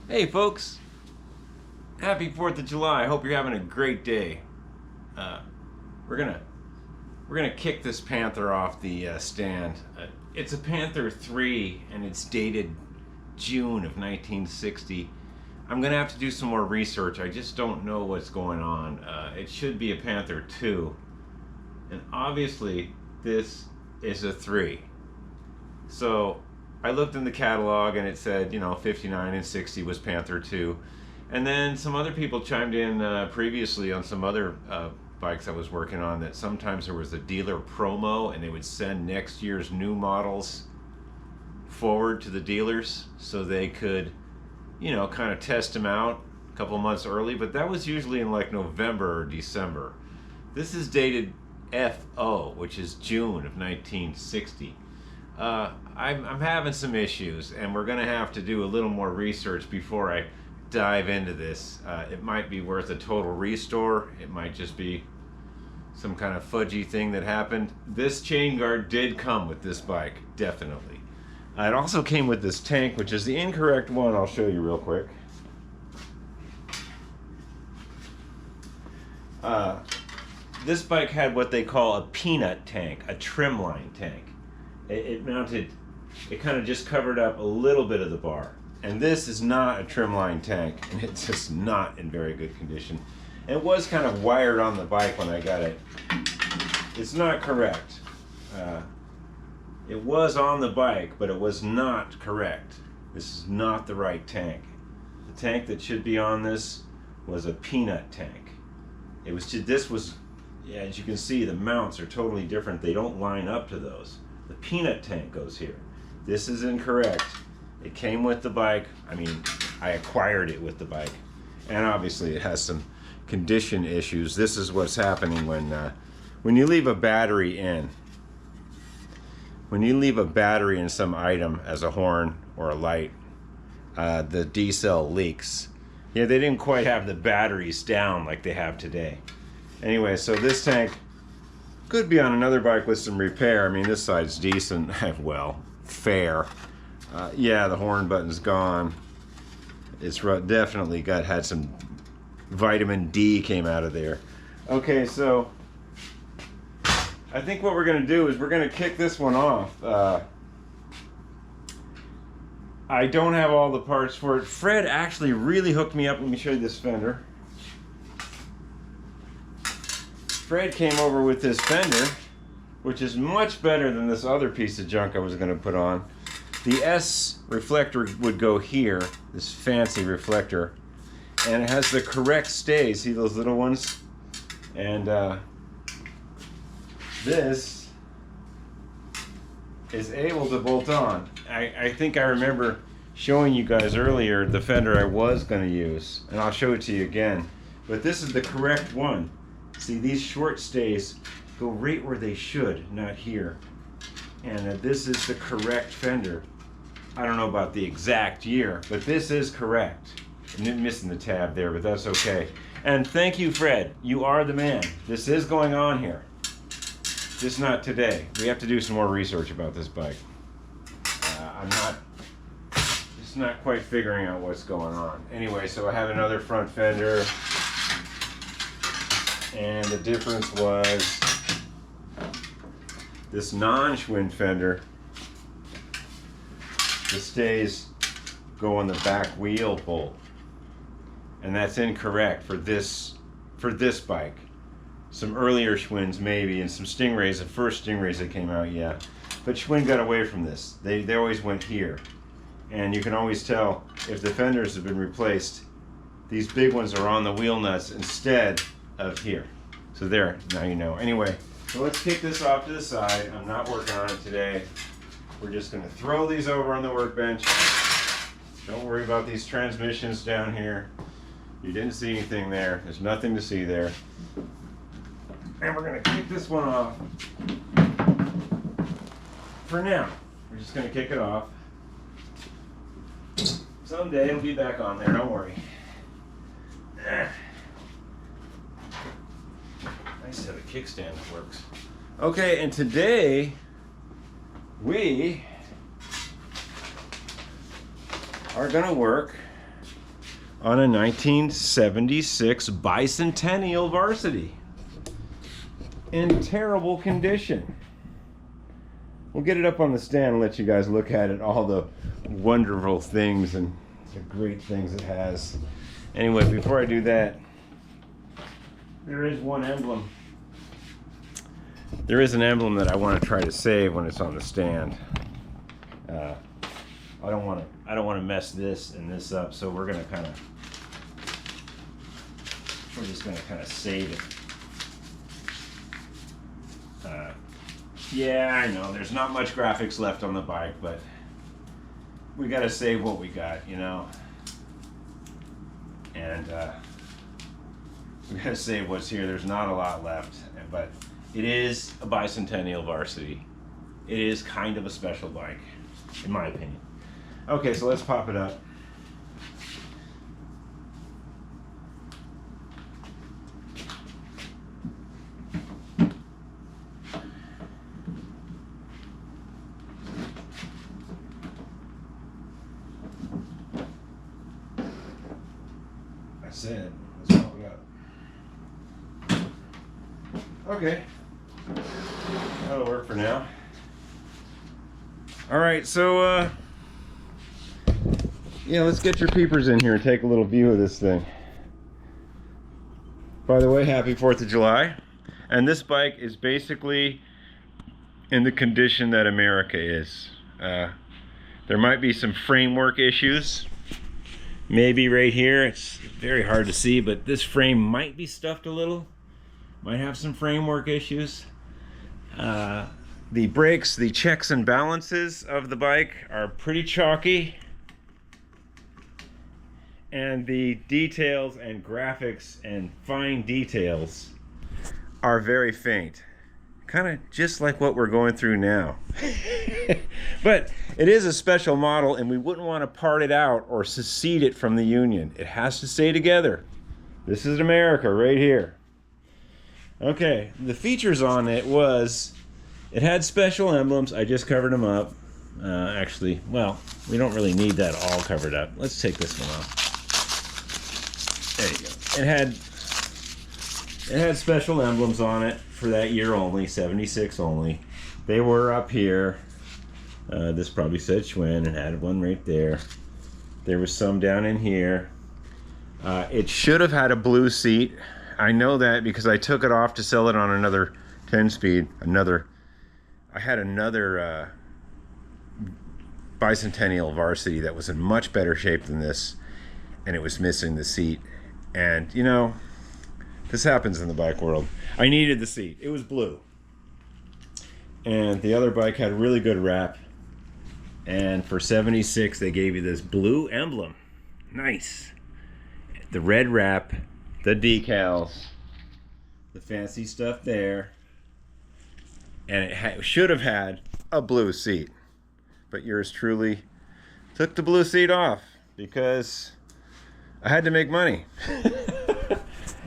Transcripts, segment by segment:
Hey folks, happy 4th of July. I hope you're having a great day. We're gonna kick this Panther off the stand. It's a Panther 3 and it's dated June of 1960. I'm gonna have to do some more research. I just don't know what's going on. It should be a Panther 2, and obviously this is a 3. So I looked in the catalog and it said, 59 and 60 was Panther 2. And then some other people chimed in previously on some other bikes I was working on that sometimes there was a dealer promo and they would send next year's new models forward to the dealers so they could, kind of test them out a couple months early. But that was usually in like November or December. This is dated FO, which is June of 1960. I'm having some issues, and we're going to have to do a little more research before I dive into this. It might be worth a total restore. It might just be some kind of fudgy thing that happened. This chain guard did come with this bike, definitely. It also came with this tank, which is the incorrect one. I'll show you real quick. This bike had what they call a peanut tank, a trimline tank. It mounted, it kind of just covered up a little bit of the bar. And this is not a trimline tank, and it's just not in very good condition. It was kind of wired on the bike when I got it. It's not correct. It was on the bike, but it was not correct. This is not the right tank. The tank that should be on this was a peanut tank. It was just, this was, yeah, as you can see, the mounts are totally different. They don't line up to those. The peanut tank goes here. This is incorrect. It came with the bike. I acquired it with the bike. And obviously it has some condition issues. This is what's happening when you leave a battery in. When you leave a battery in some item as a horn or a light, the D cell leaks. Yeah, they didn't quite have the batteries down like they have today. Anyway, so this tank could be on another bike with some repair. This side's decent. Well, fair. Yeah, the horn button's gone. It's definitely had some vitamin D came out of there. Okay, so I think what we're going to do is we're going to kick this one off. I don't have all the parts for it. Fred actually really hooked me up. Let me show you this fender. Fred came over with this fender, which is much better than this other piece of junk I was going to put on. The S reflector would go here, this fancy reflector, and it has the correct stays. See those little ones? And this is able to bolt on. I think I remember showing you guys earlier the fender I was going to use, and I'll show it to you again. But this is the correct one. See, these short stays go right where they should, not here. And this is the correct fender. I don't know about the exact year, but this is correct. I'm missing the tab there, but that's okay. And thank you, Fred. You are the man. This is going on here. Just not today. We have to do some more research about this bike. I'm just not quite figuring out what's going on. Anyway, so I have another front fender. And the difference was this non-Schwinn fender, the stays go on the back wheel bolt, and that's incorrect for this bike. Some earlier Schwinns maybe, and some Stingrays, the first Stingrays that came out, yeah. But Schwinn got away from this. They always went here, and you can always tell if the fenders have been replaced. These big ones are on the wheel nuts instead of here. So there, now you know. Anyway, so let's kick this off to the side. I'm not working on it today. We're just going to throw these over on the workbench. Don't worry about these transmissions down here. You didn't see anything there. There's nothing to see there. And we're going to kick this one off. For now, we're just going to kick it off. Someday it'll be back on there, don't worry. Nice to have a kickstand that works. Okay, and today we are going to work on a 1976 Bicentennial Varsity in terrible condition. We'll get it up on the stand and let you guys look at it, all the wonderful things and the great things it has. Anyway, before I do that, there is one emblem. There is an emblem that I want to try to save when it's on the stand. I don't want to mess this and this up, so we're just gonna kind of save it. Yeah, I know there's not much graphics left on the bike, but we gotta save what we got, you know. And we gotta save what's here. There's not a lot left, but it is a Bicentennial Varsity. It is kind of a special bike, in my opinion. Okay, so let's pop it up. I said, let's pop it up. Okay, that'll work for now. All right, so yeah, let's get your peepers in here and take a little view of this thing. By the way, happy 4th of July. And this bike is basically in the condition that America is. There might be some framework issues. Maybe right here, it's very hard to see, but this frame might be stuffed a little. Might have some framework issues. The brakes, the checks and balances of the bike are pretty chalky. And the details and graphics and fine details are very faint. Kind of just like what we're going through now. But it is a special model, and we wouldn't want to part it out or secede it from the Union. It has to stay together. This is America right here. Okay, the features on it was, it had special emblems. I just covered them up. Actually, well, we don't really need that all covered up. Let's take this one off. There you go. It had special emblems on it for that year only, 76 only. They were up here. This probably said Schwinn and had one right there. There was some down in here. It should have had a blue seat. I know that because I took it off to sell it on another 10-speed. I had another Bicentennial Varsity that was in much better shape than this, and it was missing the seat. And you know, this happens in the bike world. I needed the seat. It was blue. And the other bike had a really good wrap. And for 76, they gave you this blue emblem. Nice. The red wrap, the decals, the fancy stuff there. And it should have had a blue seat. But yours truly took the blue seat off because I had to make money.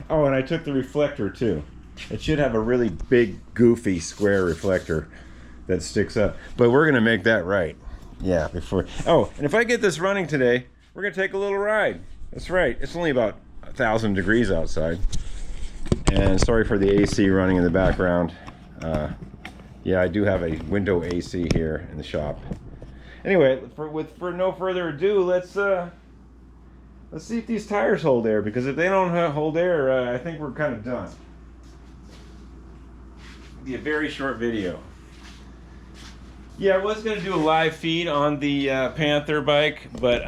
Oh, and I took the reflector too. It should have a really big, goofy, square reflector that sticks up. But we're gonna make that right. Yeah, before. Oh, and if I get this running today, we're gonna take a little ride. That's right. It's only about 1,000 degrees outside. And sorry for the AC running in the background. Yeah, I do have a window AC here in the shop. Anyway, for no further ado, let's see if these tires hold air, because if they don't hold air, I think we're kind of done. It'll be a very short video. Yeah, I was going to do a live feed on the Panther bike, but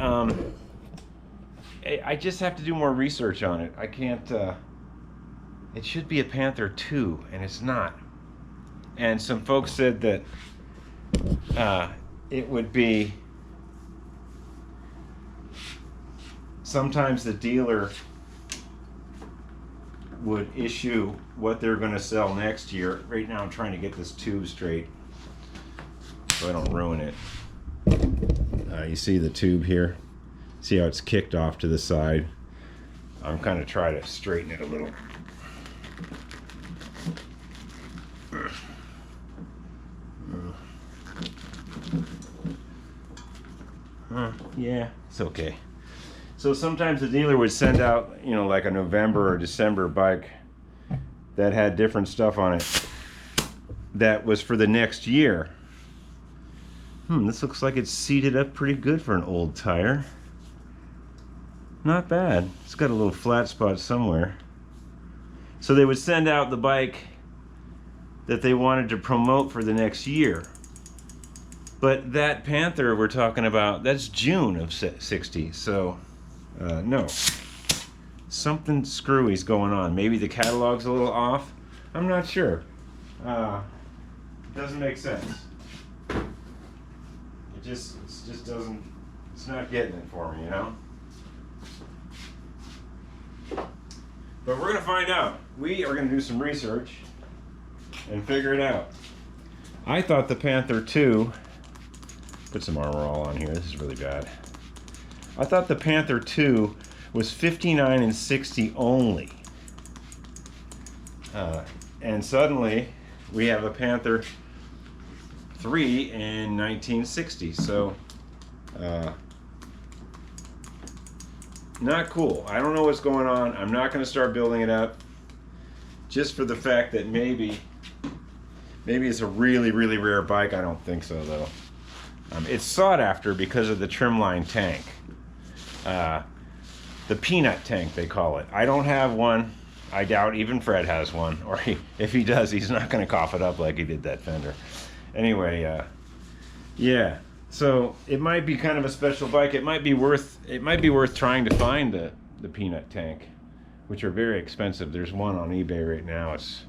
I just have to do more research on it. I can't, it should be a Panther 2, and it's not. And some folks said that it would be, sometimes the dealer would issue what they're going to sell next year. Right now I'm trying to get this tube straight so I don't ruin it. You see the tube here? See how it's kicked off to the side? I'm kind of trying to straighten it a little. Yeah, it's okay. So sometimes the dealer would send out, you know, like a November or December bike that had different stuff on it that was for the next year. This looks like it's seated up pretty good for an old tire. Not bad. It's got a little flat spot somewhere. So they would send out the bike that they wanted to promote for the next year. But that Panther we're talking about, that's June of 60. So, no. Something screwy's going on. Maybe the catalog's a little off. I'm not sure. Doesn't make sense. It just doesn't, it's not getting it for me, you know? But we're gonna find out. We are gonna do some research and figure it out. I thought the Panther 2, put some armor all on here, this is really bad. I thought the Panther 2 was 59 and 60 only. And suddenly we have a Panther 3 in 1960. So, not cool. I don't know what's going on. I'm not going to start building it up just for the fact that maybe it's a really, really rare bike. I don't think so, though. It's sought after because of the trimline tank. The peanut tank, they call it. I don't have one. I doubt even Fred has one. Or if he does, he's not going to cough it up like he did that fender. Anyway, yeah. So it might be kind of a special bike. It might be worth trying to find the peanut tank, which are very expensive. There's one on eBay right now. It's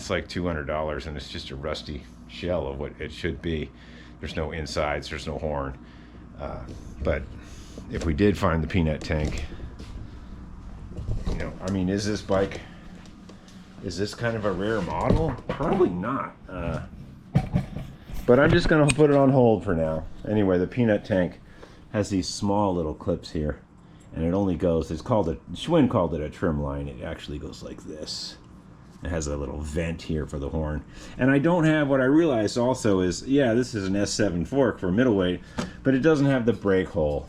like $200, and it's just a rusty shell of what it should be. There's no insides, there's no horn. But if we did find the peanut tank, you know, I mean, is this kind of a rare model? Probably not. But I'm just gonna put it on hold for now. Anyway, the peanut tank has these small little clips here, and it only goes, Schwinn called it a trim line. It actually goes like this. It has a little vent here for the horn. And I don't have, what I realized also is, yeah, this is an S7 fork for middleweight, but it doesn't have the brake hole.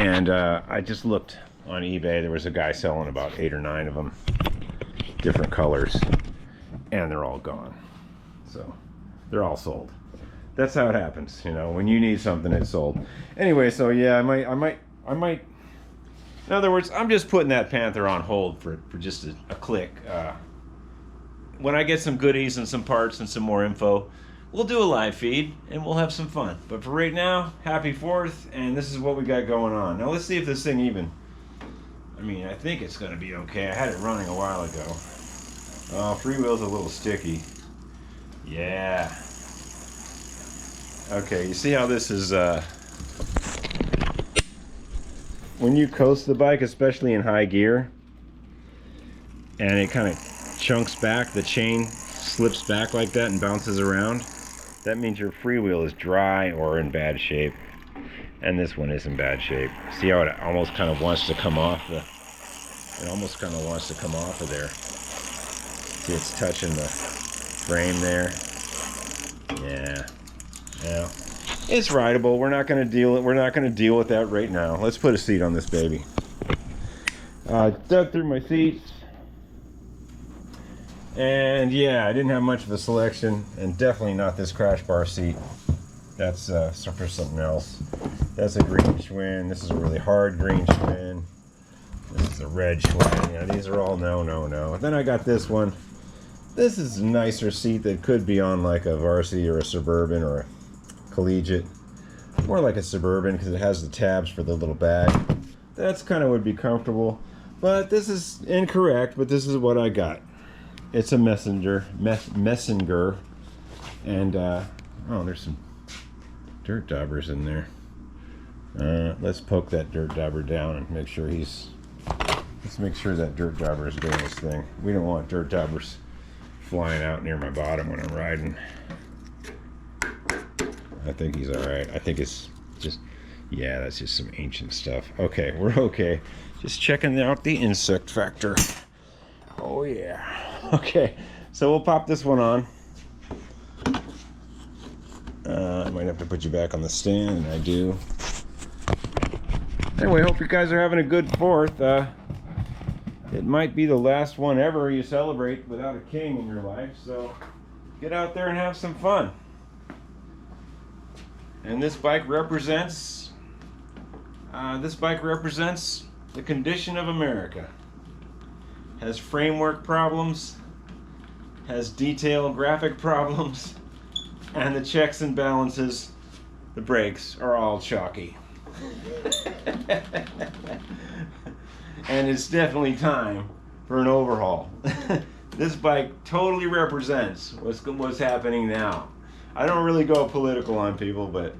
And I just looked on eBay. There was a guy selling about 8 or 9 of them, different colors, and they're all gone. So they're all sold. That's how it happens, you know. When you need something, it's sold. Anyway, so yeah, I might. In other words, I'm just putting that Panther on hold for just a click. When I get some goodies and some parts and some more info, we'll do a live feed and we'll have some fun. But for right now, happy 4th, and this is what we got going on. Now let's see if this thing even, I mean, I think it's gonna be okay. I had it running a while ago. Oh, freewheel's a little sticky. Yeah. Okay, you see how this is, when you coast the bike, especially in high gear, and it kind of chunks back, the chain slips back like that and bounces around, that means your freewheel is dry or in bad shape. And this one is in bad shape. See how it almost kind of wants to come off of there. See, it's touching the frame there. Yeah. Yeah. It's rideable. We're not going to deal with that right now. Let's put a seat on this baby. Dug through my seats. And yeah, I didn't have much of a selection, and definitely not this crash bar seat. That's for something else. That's a green Schwinn. This is a really hard green Schwinn. This is a red Schwinn. Yeah, these are all no. Then I got this one. This is a nicer seat that could be on like a Varsity or a Suburban or a Collegiate. More like a Suburban because it has the tabs for the little bag. That's kind of would be comfortable. But this is incorrect, but this is what I got. It's a Messenger. And, oh, there's some dirt daubers in there. Let's poke that dirt dauber down and make sure let's make sure that dirt dauber is doing his thing. We don't want dirt daubers flying out near my bottom when I'm riding. I think he's alright. I think it's just, yeah, that's just some ancient stuff. Okay, we're okay. Just checking out the insect factor. Oh yeah. Okay, so we'll pop this one on. I might have to put you back on the stand, and I do. Anyway, hope you guys are having a good 4th. It might be the last one ever you celebrate without a king in your life, so get out there and have some fun. And this bike represents the condition of America. Has framework problems, has detail graphic problems, and the checks and balances, the brakes, are all chalky. And it's definitely time for an overhaul. This bike totally represents what's happening now. I don't really go political on people, but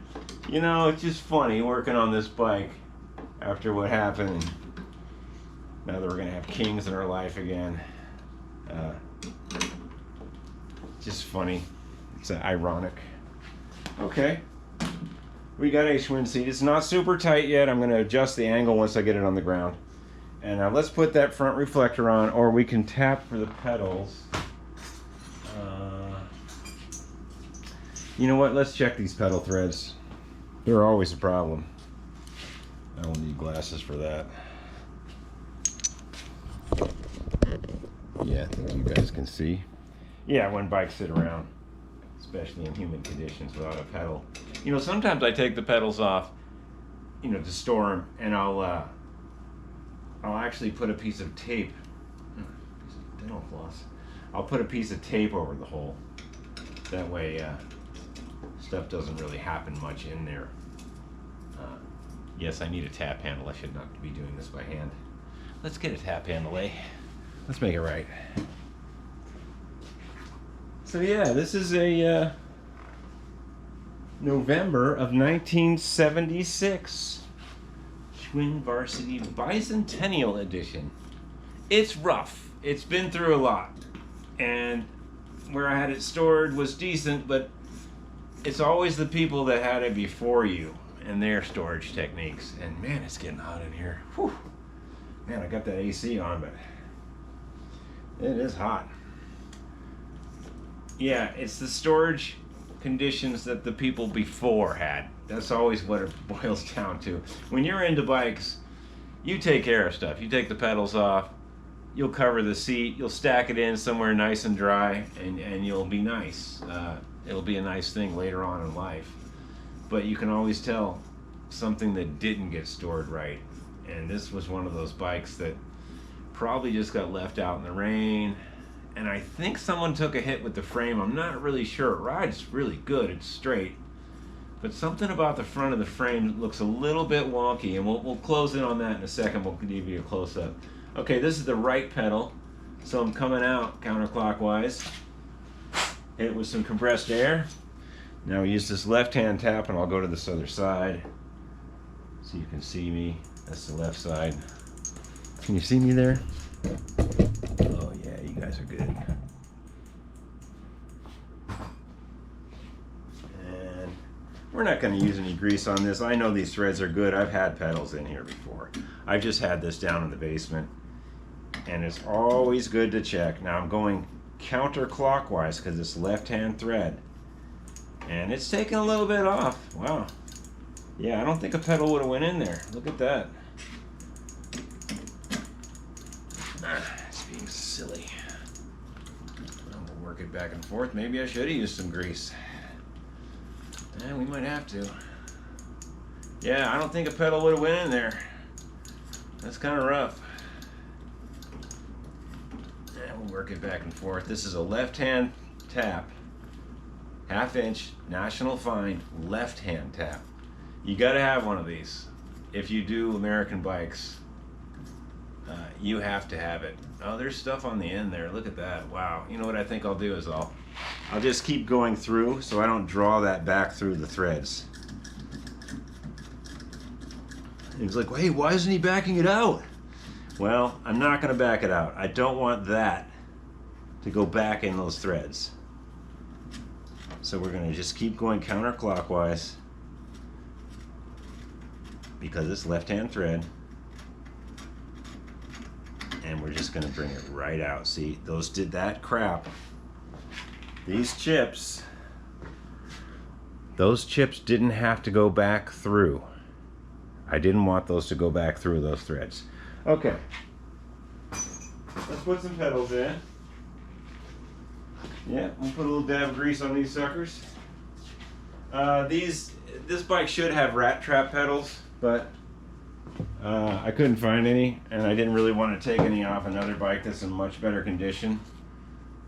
you know, it's just funny working on this bike after what happened. Now that we're gonna have kings in our life again. Just funny. It's ironic. Okay. We got a Schwinn seat. It's not super tight yet. I'm gonna adjust the angle once I get it on the ground. And let's put that front reflector on, or we can tap for the pedals. You know what? Let's check these pedal threads. They're always a problem. I don't need glasses for that. Yeah, I think you guys can see. Yeah, when bikes sit around, especially in humid conditions without a pedal. You know, sometimes I take the pedals off, you know, to store them, and I'll actually put a piece of tape, dental floss. I'll put a piece of tape over the hole. That way, stuff doesn't really happen much in there. Yes, I need a tap handle. I should not be doing this by hand. Let's get a tap handle, eh? Let's make it right. So yeah, this is a November of 1976. Schwinn Varsity Bicentennial edition. It's rough. It's been through a lot. And where I had it stored was decent, but it's always the people that had it before you and their storage techniques. And man, it's getting hot in here. Whew. Man, I got that AC on, but it is hot. Yeah, it's the storage conditions that the people before had. That's always what it boils down to. When you're into bikes, you take care of stuff. You take the pedals off, you'll cover the seat, you'll stack it in somewhere nice and dry, and you'll be nice. It'll be a nice thing later on in life. But you can always tell something that didn't get stored right. And this was one of those bikes that probably just got left out in the rain. And I think someone took a hit with the frame. I'm not really sure. It rides really good. It's straight. But something about the front of the frame looks a little bit wonky, and we'll close in on that in a second. We'll give you a close-up. Okay, this is the right pedal, so I'm coming out counterclockwise. Hit it with some compressed air. Now we use this left-hand tap, and I'll go to this other side so you can see me. That's the left side. Can you see me there? Oh yeah, you guys are good. We're not going to use any grease on this. I know these threads are good. I've had pedals in here before. I've just had this down in the basement. And it's always good to check. Now I'm going counterclockwise because it's left-hand thread. And it's taking a little bit off. Wow. Yeah, I don't think a pedal would have went in there. Look at that. It's being silly. I'm going to work it back and forth. Maybe I should have used some grease. Yeah, we might have to. Yeah, I don't think a pedal would have went in there. That's kind of rough. Yeah, we'll work it back and forth. This is a left-hand tap. 1/2 inch, National Fine, left-hand tap. You got to have one of these. If you do American bikes, you have to have it. Oh, there's stuff on the end there. Look at that. Wow. You know what I think I'll do is I'll just keep going through so I don't draw that back through the threads. He's like, hey, why isn't he backing it out? Well, I'm not going to back it out. I don't want that to go back in those threads. So we're going to just keep going counterclockwise because it's left-hand thread. And we're just going to bring it right out. See, those did that crap. These chips, those chips didn't have to go back through. I didn't want those to go back through those threads. Okay, let's put some pedals in. Yeah, we'll put a little dab of grease on these suckers. This bike should have rat trap pedals, but I couldn't find any, and I didn't really want to take any off another bike that's in much better condition.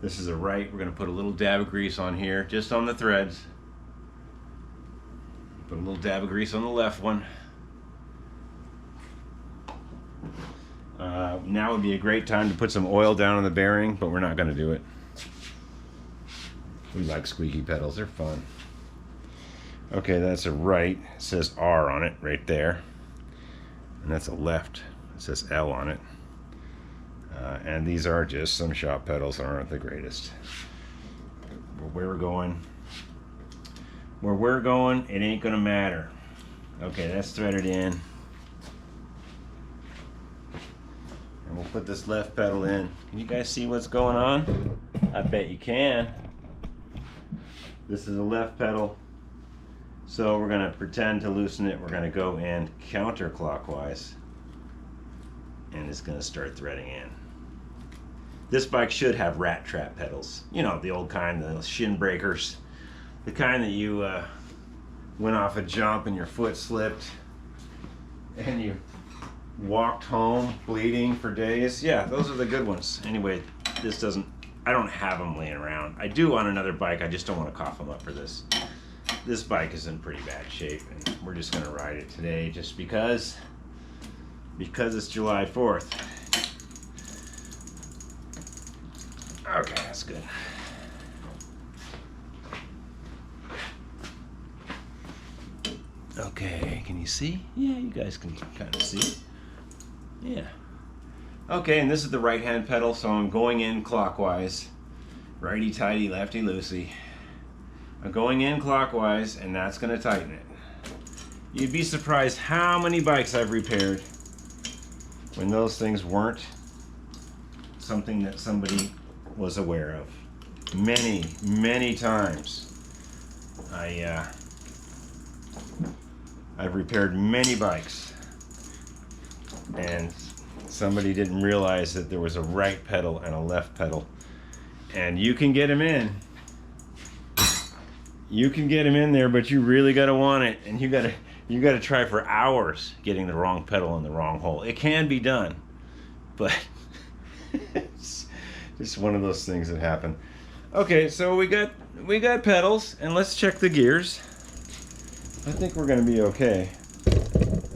This is a right. We're going to put a little dab of grease on here, just on the threads. Put a little dab of grease on the left one. Now would be a great time to put some oil down on the bearing, but we're not going to do it. We like squeaky pedals, they're fun. Okay, that's a right. It says R on it right there. And that's a left. It says L on it. And these are just some shop pedals that aren't the greatest. Where we're going, it ain't gonna matter. Okay, that's threaded in. And we'll put this left pedal in. Can you guys see what's going on? I bet you can. This is the left pedal. So we're gonna pretend to loosen it. We're gonna go in counterclockwise. And it's gonna start threading in. This bike should have rat trap pedals. You know, the old kind, the shin breakers. The kind that you went off a jump and your foot slipped and you walked home bleeding for days. Yeah, those are the good ones. Anyway, this doesn't, I don't have them laying around. I do on another bike, I just don't want to cough them up for this. This bike is in pretty bad shape, and we're just gonna ride it today just because it's July 4th. Okay, that's good. Okay, can you see? Yeah, you guys can kind of see. Yeah. Okay, and this is the right hand pedal, so I'm going in clockwise. Righty tighty, lefty loosey. I'm going in clockwise, and that's going to tighten it. You'd be surprised how many bikes I've repaired when those things weren't something that somebody was aware of. Many, many times. I've repaired many bikes, and somebody didn't realize that there was a right pedal and a left pedal. And you can get them in. You can get them in there, but you really gotta want it, and you gotta try for hours getting the wrong pedal in the wrong hole. It can be done, but it's just one of those things that happen. Okay, so we got pedals, and let's check the gears. I think we're gonna be okay.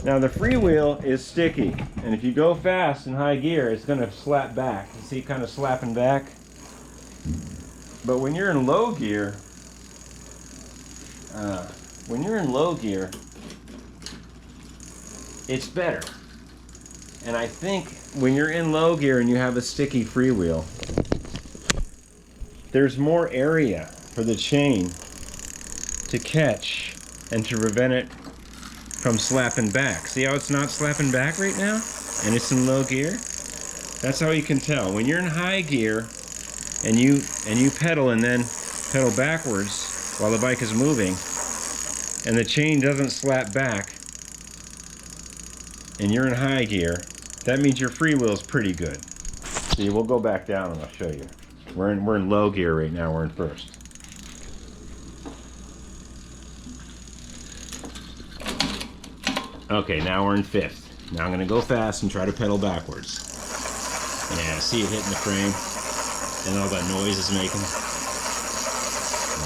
Now the freewheel is sticky, and if you go fast in high gear, it's gonna slap back. You see, kind of slapping back. But when you're in low gear, it's better. And I think when you're in low gear and you have a sticky freewheel, there's more area for the chain to catch and to prevent it from slapping back. See how it's not slapping back right now? And it's in low gear? That's how you can tell. When you're in high gear and you pedal and then pedal backwards while the bike is moving and the chain doesn't slap back and you're in high gear, that means your freewheel is pretty good. See, we'll go back down and I'll show you. We're in low gear right now, we're in first. Okay, now we're in fifth. Now I'm gonna go fast and try to pedal backwards. Yeah, see it hitting the frame and all that noise it's making.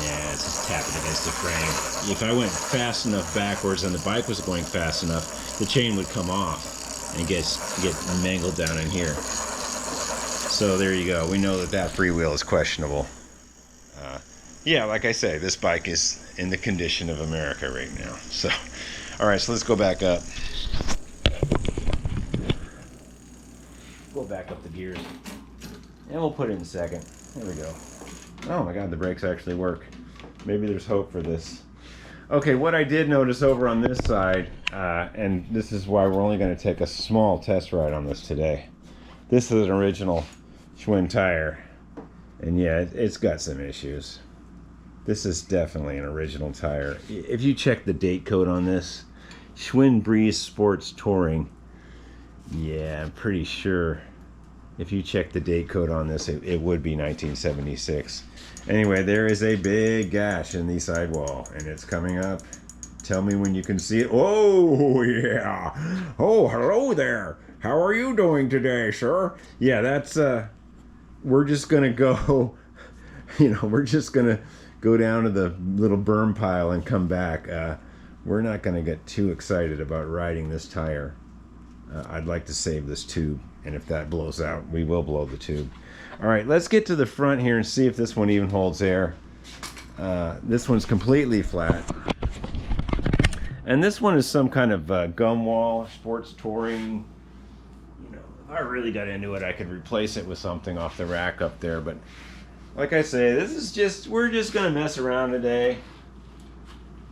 Yeah, it's just tapping against the frame. If I went fast enough backwards and the bike was going fast enough, the chain would come off and get mangled down in here. So there you go. We know that freewheel is questionable. Yeah, like I say, this bike is in the condition of America right now. So, all right, so let's go back up. Go back up the gears. And we'll put it in second. There we go. Oh my God, the brakes actually work. Maybe there's hope for this. Okay, what I did notice over on this side, and this is why we're only going to take a small test ride on this today. This is an original Schwinn tire, and yeah, it's got some issues. This is definitely an original tire. If you check the date code on this, Schwinn Breeze Sports Touring. Yeah, I'm pretty sure if you check the date code on this, it would be 1976. Anyway, there is a big gash in the sidewall, and it's coming up. Tell me when you can see it. Oh, yeah. Oh, hello there. How are you doing today, sir? Yeah, that's, we're just going to go, we're just going to go down to the little berm pile and come back. We're not going to get too excited about riding this tire. I'd like to save this tube, and if that blows out, we will blow the tube. All right, let's get to the front here and see if this one even holds air. This one's completely flat. And this one is some kind of gum wall, sports touring. If I really got into it, I could replace it with something off the rack up there. But like I say, we're just going to mess around today.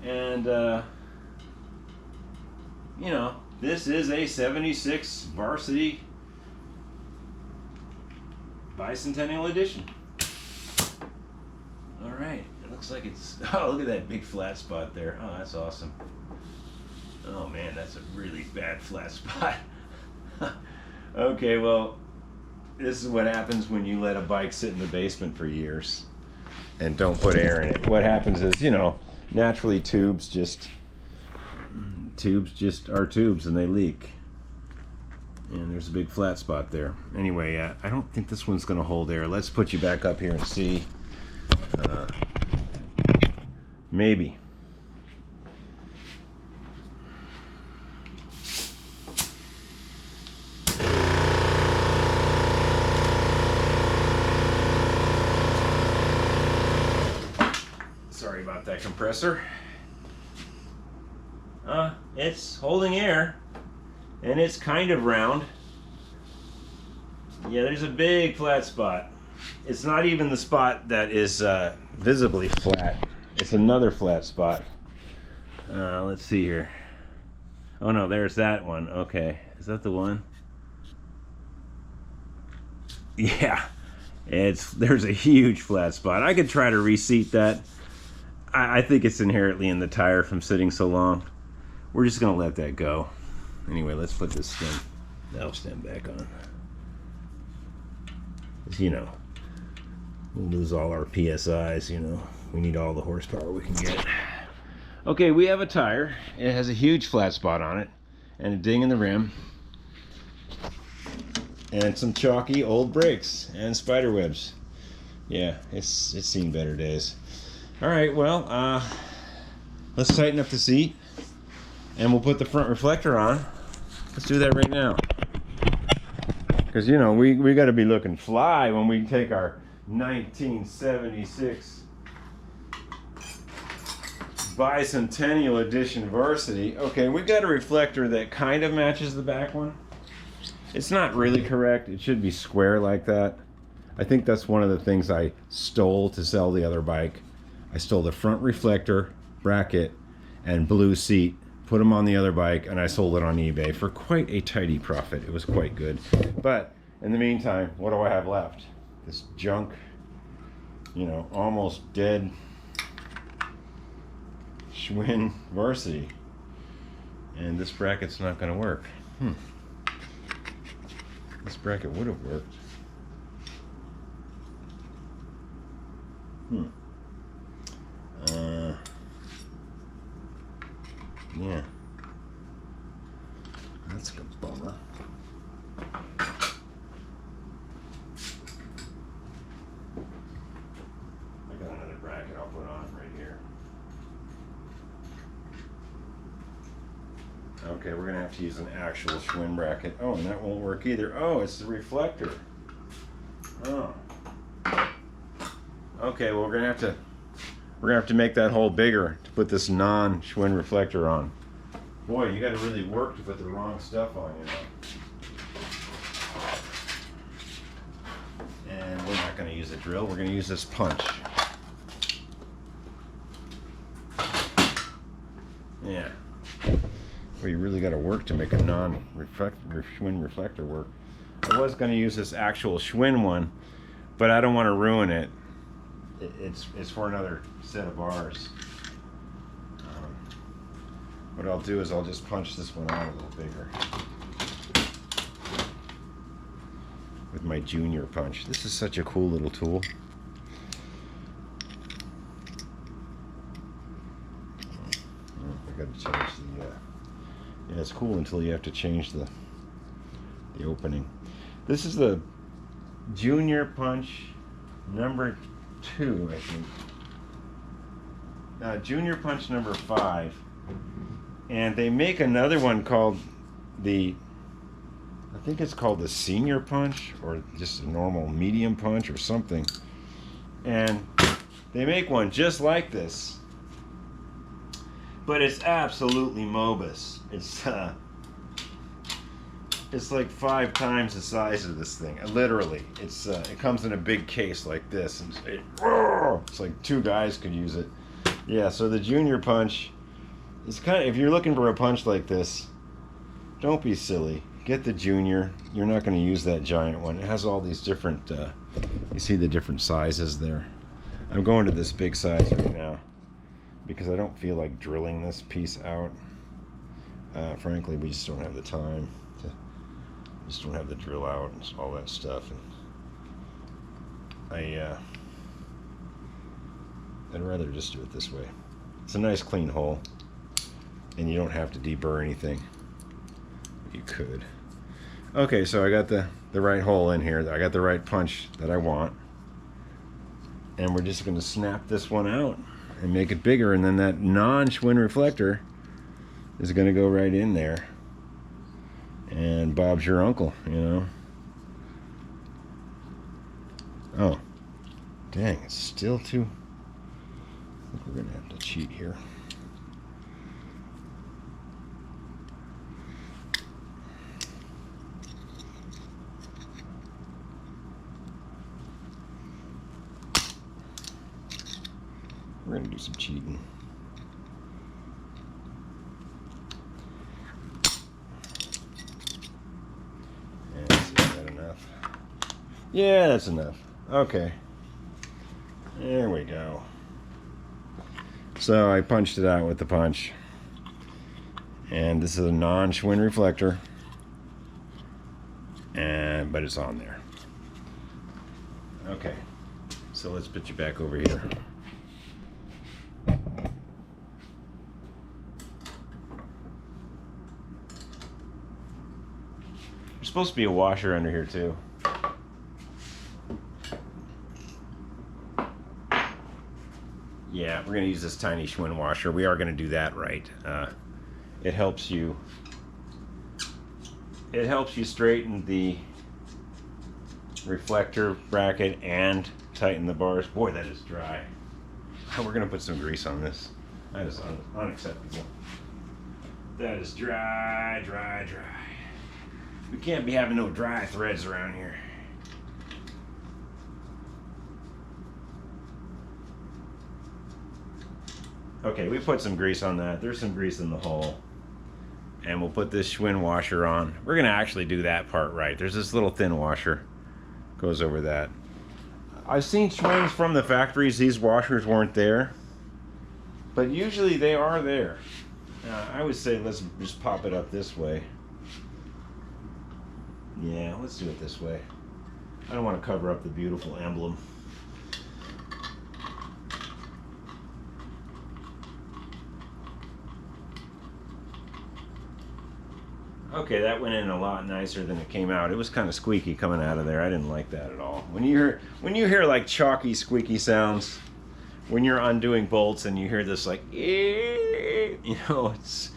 And, this is a 76 Varsity Bicentennial edition. All right, it looks like it's, oh, look at that big flat spot there. Oh, that's awesome. Oh man, that's a really bad flat spot. Okay, well, this is what happens when you let a bike sit in the basement for years and don't put air in it. What happens is, naturally tubes just are tubes and they leak. And there's a big flat spot there. Anyway, I don't think this one's going to hold air. Let's put you back up here and see. Maybe. Sorry about that compressor. It's holding air, and it's kind of round. Yeah, there's a big flat spot. It's not even the spot that is visibly flat. It's another flat spot. Let's see here. Oh no, there's that one. Okay, is that the one? Yeah, there's a huge flat spot. I could try to reseat that. I think it's inherently in the tire from sitting so long. We're just gonna let that go. Anyway, let's put this valve stem back on. We'll lose all our PSIs, We need all the horsepower we can get. Okay, we have a tire. It has a huge flat spot on it, and a ding in the rim, and some chalky old brakes, and spider webs. Yeah, it's seen better days. All right, well, let's tighten up the seat, and we'll put the front reflector on. Let's do that right now. Because, we got to be looking fly when we take our 1976 Bicentennial Edition Varsity. Okay, we got a reflector that kind of matches the back one. It's not really correct. It should be square like that. I think that's one of the things I stole to sell the other bike. I stole the front reflector, bracket, and blue seat, put them on the other bike, and I sold it on eBay for quite a tidy profit. It was quite good. But in the meantime, what do I have left? This junk, almost dead Schwinn Varsity. And this bracket's not going to work. This bracket would have worked. Yeah. That's a bummer. I got another bracket I'll put on right here. Okay, we're gonna have to use an actual Schwinn bracket. Oh, and that won't work either. Oh, it's the reflector. Oh. Okay, well we're gonna have to make that hole bigger to put this non-Schwinn reflector on. Boy, you gotta really work to put the wrong stuff on, And we're not gonna use a drill, we're gonna use this punch. Yeah. Well, you really gotta work to make a non-Schwinn reflector work. I was gonna use this actual Schwinn one, but I don't want to ruin it. It's for another set of bars. what I'll do is I'll just punch this one out a little bigger with my junior punch. This is such a cool little tool. I got to change the. Yeah, it's cool until you have to change the opening. This is the junior punch number 2, I think. Junior punch number 5, and they make another one called I think it's called the senior punch, or just a normal medium punch or something. And they make one just like this, but it's absolutely Mobus. It's like 5 times the size of this thing. Literally, it comes in a big case like this, and it's like 2 guys could use it. Yeah, so the junior punch is if you're looking for a punch like this, don't be silly. Get the junior. You're not going to use that giant one. It has all these different, you see the different sizes there. I'm going to this big size right now because I don't feel like drilling this piece out. Frankly, we just don't have the time. Just don't have the drill out and all that stuff. And I'd rather just do it this way. It's a nice clean hole, and you don't have to deburr anything. You could. Okay, so I got the right hole in here. I got the right punch that I want, and we're just going to snap this one out and make it bigger, and then that non-Schwinn reflector is going to go right in there, and Bob's your uncle, you know. Oh, dang, it's still too. I think we're going to have to cheat here. We're going to do some cheating. And is that enough? Yeah, that's enough. Okay. There we go. So I punched it out with the punch. And this is a non-Schwinn reflector. But it's on there. Okay. So let's put you back over here. There's supposed to be a washer under here too. Yeah, we're going to use this tiny Schwinn washer. We are going to do that right. It helps you straighten the reflector bracket and tighten the bars. Boy, that is dry. We're going to put some grease on this. That is unacceptable. That is dry, dry, dry. We can't be having no dry threads around here. Okay, we put some grease on that. There's some grease in the hole. And we'll put this Schwinn washer on. We're going to actually do that part right. There's this little thin washer. Goes over that. I've seen Schwinns from the factories. These washers weren't there. But usually they are there. I would say let's just pop it up this way. Yeah, let's do it this way. I don't want to cover up the beautiful emblem. Okay, that went in a lot nicer than it came out. It was kind of squeaky coming out of there. I didn't like that at all. When you hear like chalky, squeaky sounds, when you're undoing bolts and you hear this like, you know, it's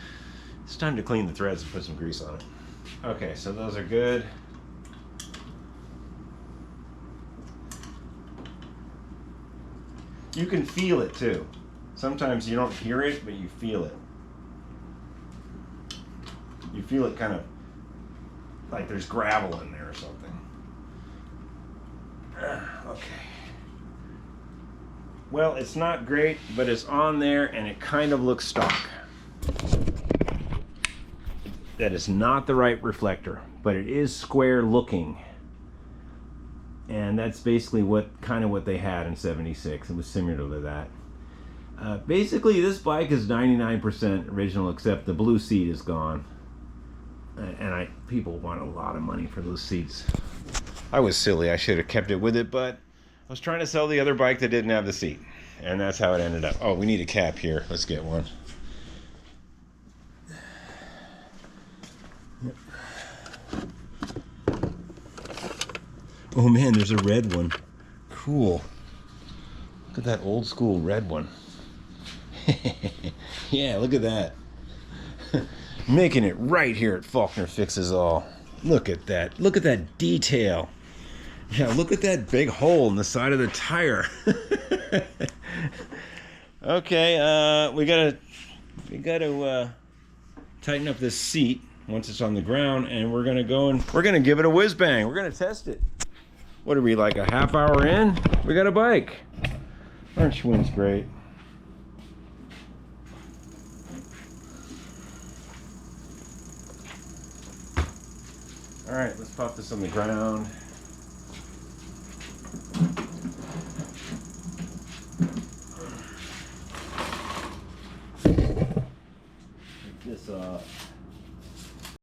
time to clean the threads and put some grease on it. Okay, so those are good. You can feel it too. Sometimes you don't hear it, but you feel it. You feel it kind of like there's gravel in there or something. Okay. Well, it's not great, but it's on there and it kind of looks stock. That is not the right reflector, but it is square looking. And that's basically what they had in '76. It was similar to that. Basically, this bike is 99% original, except the blue seat is gone. And people want a lot of money for those seats. I was silly. I should have kept it with it, but I was trying to sell the other bike that didn't have the seat. And that's how it ended up. Oh, we need a cap here. Let's get one. Oh man, there's a red one. Cool. Look at that old school red one. Yeah, look at that. Making it right here at Faulkner Fixes All. Look at that. Look at that detail. Yeah, look at that big hole in the side of the tire. Okay, we gotta tighten up this seat once it's on the ground, and we're gonna go and we're gonna give it a whiz bang. We're gonna test it. What are we, like a half hour in? We got a bike. Aren't Schwinn's great? All right, let's pop this on the ground. Take this off.